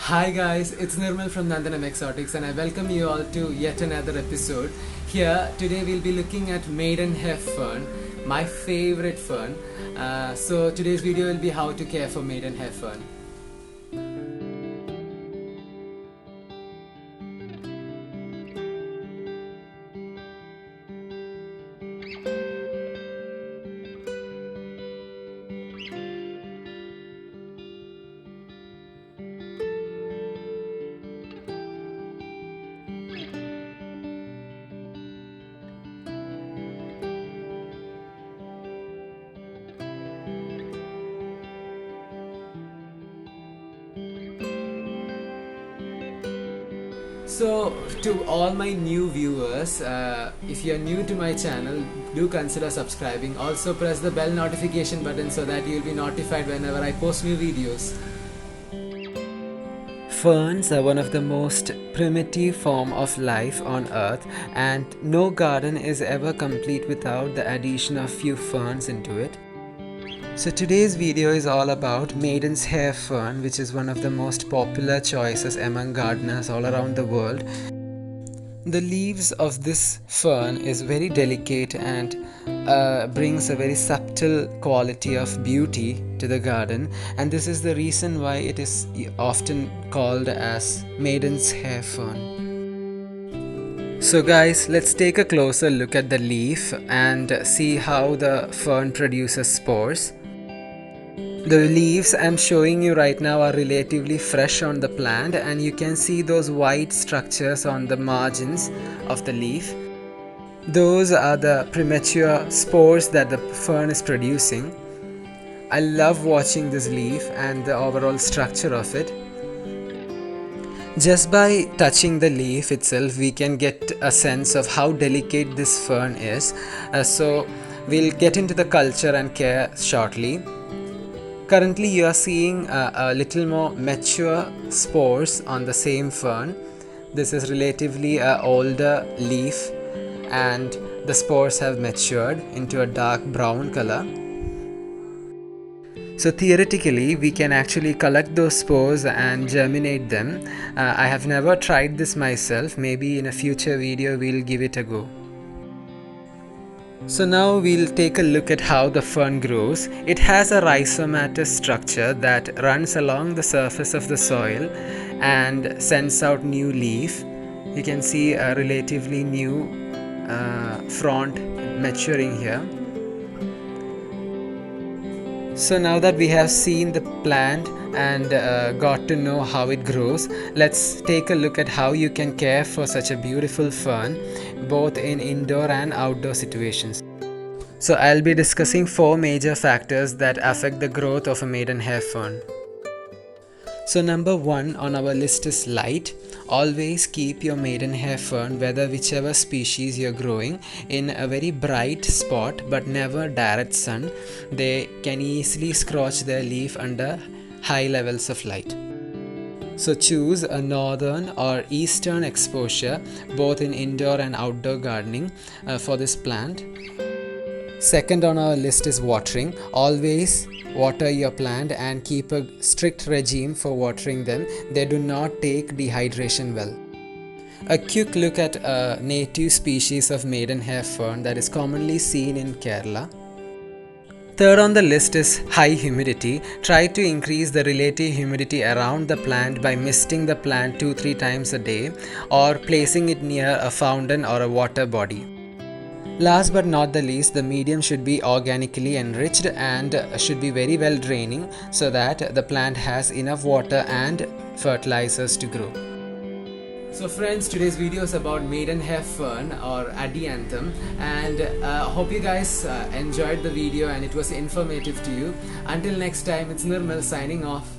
Hi guys, it's Nirmal from Nandanam Exotics and I welcome you all to yet another episode. Here, today we'll be looking at Maiden hair fern, my favorite fern. So today's video will be how to care for maiden hair fern. So to all my new viewers, if you're new to my channel, do consider subscribing. Also press the bell notification button so that you'll be notified whenever I post new videos. Ferns are one of the most primitive form of life on earth, and no garden is ever complete without the addition of few ferns into it. So today's video is all about Maiden's hair fern, which is one of the most popular choices among gardeners all around the world. The leaves of this fern is very delicate and brings a very subtle quality of beauty to the garden, and this is the reason why it is often called as Maiden's hair fern. So guys, let's take a closer look at the leaf and see how the fern produces spores. The leaves I'm showing you right now are relatively fresh on the plant, and you can see those white structures on the margins of the leaf. Those are the premature spores that the fern is producing. I love watching this leaf and the overall structure of it. Just by touching the leaf itself, we can get a sense of how delicate this fern is. So we'll get into the culture and care shortly. Currently you are seeing a little more mature spores on the same fern. This is relatively an older leaf and the spores have matured into a dark brown color. So theoretically we can actually collect those spores and germinate them. I have never tried this myself. Maybe in a future video we'll give it a go. So now we'll take a look at how the fern grows. It has a rhizomatous structure that runs along the surface of the soil and sends out new leaf. You can see a relatively new frond maturing here. So now that we have seen the plant and got to know how it grows, let's take a look at how you can care for such a beautiful fern both in indoor and outdoor situations. So I'll be discussing 4 major factors that affect the growth of a maiden hair fern. So number 1 on our list is light. Always keep your maiden hair fern, whether whichever species you're growing, in a very bright spot but never direct sun. They can easily scorch their leaf under high levels of light. So choose a northern or eastern exposure both in indoor and outdoor gardening for this plant. Second on our list is watering. Always water your plant and keep a strict regime for watering them. They do not take dehydration well. A quick look at a native species of maiden hair fern that is commonly seen in Kerala. Third on the list is high humidity. Try to increase the relative humidity around the plant by misting the plant 2-3 times a day or placing it near a fountain or a water body. Last but not the least, the medium should be organically enriched and should be very well draining so that the plant has enough water and fertilizers to grow. So friends, today's video is about maiden hair fern or Adiantum, and hope you guys enjoyed the video and it was informative to you. Until next time, it's Nirmal signing off.